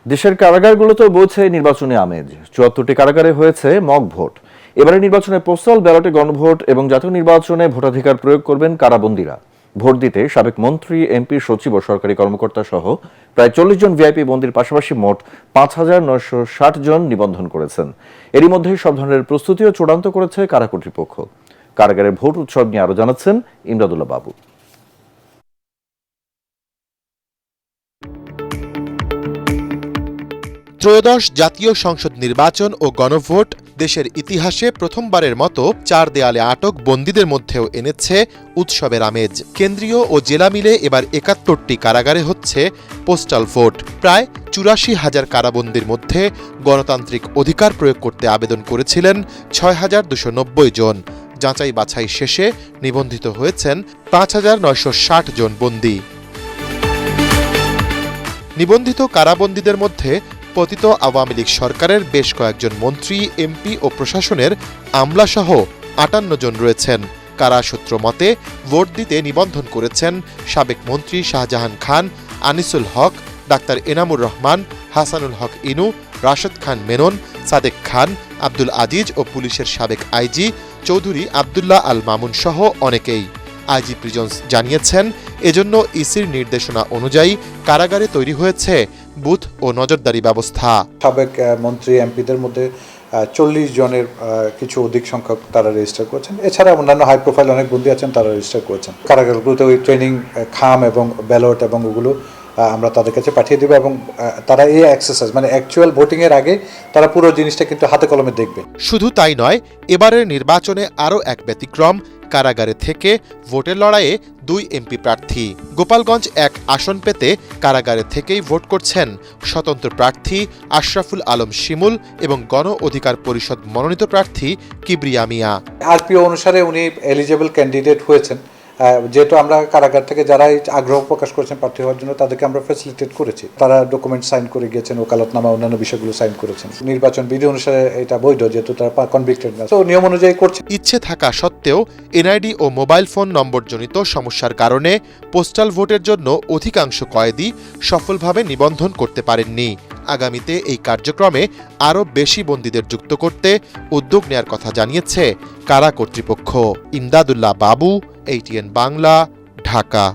দেশের কারাগারগুলোতে বইছে নির্বাচনী আমেজ। ৭৪টি কারাগারে হয়েছে মক ভোট। এবারে নির্বাচনে পোস্টাল ব্যালটে গণভোট এবং জাতীয় নির্বাচনে ভোটাধিকার প্রয়োগ করবেন কারাবন্দীরা। ভোট দিতে সাবেক মন্ত্রী, এমপি, সচিব ও সরকারি কর্মকর্তা সহ প্রায় ৪০ জন ভিআইপি বন্দীর পাশাপাশি মোট ৫,৯৬০ জন নিবন্ধন করেছেন। এরই মধ্যে সব ধরনের প্রস্তুতিও চূড়ান্ত করেছে কারা কর্তৃপক্ষ। কারাগারের ভোট উৎসব নিয়ে আরো জানাচ্ছেন ইমদাদুল্লাহ বাবু। ত্রয়োদশ জাতীয় সংসদ নির্বাচন ও গণভোট দেশের ইতিহাসে প্রথমবারের মতো ৪ দেয়ালে আটক বন্দীদের মধ্যেও এনেছে উৎসবের আমেজ। কেন্দ্রীয় ও জেলা মিলে এবার ৭১টি কারাগারে হচ্ছে পোস্টাল ভোট। প্রায় ৮৪,০০০ কারাবন্দীর মধ্যে গণতান্ত্রিক অধিকার প্রয়োগ করতে আবেদন করেছিলেন ৬,২৯০ জন। যাচাই বাছাই শেষে নিবন্ধিত হয়েছেন ৫,৯৬০ জন বন্দী। নিবন্ধিত কারাবন্দীদের মধ্যে পতিত আওয়ামী লীগ সরকারের বেশ কয়েকজন মন্ত্রী, এমপি ও প্রশাসনের আমলাসহ ৫৮ জন রয়েছেন। কারা সূত্র মতে ভোট দিতে নিবন্ধন করেছেন সাবেক মন্ত্রী শাহজাহান খান, আনিসুল হক, ডাক্তার এনামুর রহমান, হাসানুল হক ইনু, রাশেদ খান মেনন, সাদেক খান, আব্দুল আজিজ ও পুলিশের সাবেক আইজি চৌধুরী আবদুল্লাহ আল মামুন সহ অনেকেই। আইজি প্রিজন্স জানিয়েছেন, এজন্য ইসির নির্দেশনা অনুযায়ী কারাগারে তৈরি হয়েছে বুথ ও নজরদারি ব্যবস্থা। সাবেক মন্ত্রী, এমপিদের মধ্যে ৪০ জনের কিছু অধিক সংখ্যক তারা রেজিস্টার করেছেন। এছাড়া অন্যান্য হাই প্রোফাইল অনেক বন্দী আছেন, তারা রেজিস্টার করেছেন। কারাগারগুলোতে ওই ট্রেনিং খাম এবং ব্যালট এবং ওগুলো আমরা তাদের কাছে পাঠিয়ে দেব এবং তারা এই এক্সারসাইজ মানে অ্যাকচুয়াল ভোটিং এর আগে তারা পুরো জিনিসটা কিন্তু হাতে কলমে দেখবে। শুধু তাই নয়, এবারের নির্বাচনে আরও এক ব্যতিক্রম। কারাগারে থেকে ভোটের লড়াইয়ে ২ এমপি প্রার্থী। গোপালগঞ্জ ১ আসন পেতে কারাগারে থেকেই ভোট করছেন স্বতন্ত্র প্রার্থী আশরাফুল আলম শিমুল এবং গণ অধিকার পরিষদ মনোনীত প্রার্থী কিবরিয়া মিয়া। আরপিও অনুসারে উনি এলিজিবল ক্যান্ডিডেট হয়েছেন। যেহেতু আমরা কারাগার থেকে যারাই আগ্রহ প্রকাশ করেছেন প্রার্থী হওয়ার জন্য তাদেরকে আমরা ফ্যাসিলিটেট করেছি। তারা ডকুমেন্ট সাইন করে গিয়েছেন, ওকালতনামা অন্যান্য বিষয়গুলো সাইন করেছেন। নির্বাচন বিধি অনুসারে এটা বৈধ, যেহেতু তারা কনভিক্টেড না, তো নিয়ম অনুযায়ী করছে। ইচ্ছে থাকা সত্ত্বেও এনআইডি ও মোবাইল ফোন নম্বরজনিত সমস্যার কারণে পোস্টাল ভোটের জন্য অধিকাংশ কয়েদি সফলভাবে নিবন্ধন করতে পারেননি। আগামীতে এই কার্যক্রমে আরও বেশি বন্দীদের যুক্ত করতে উদ্যোগ নেয়ার কথা জানিয়েছে কারা কর্তৃপক্ষ। ইমদাদুল্লাহ বাবু, ATN বাংলা, ঢাকা।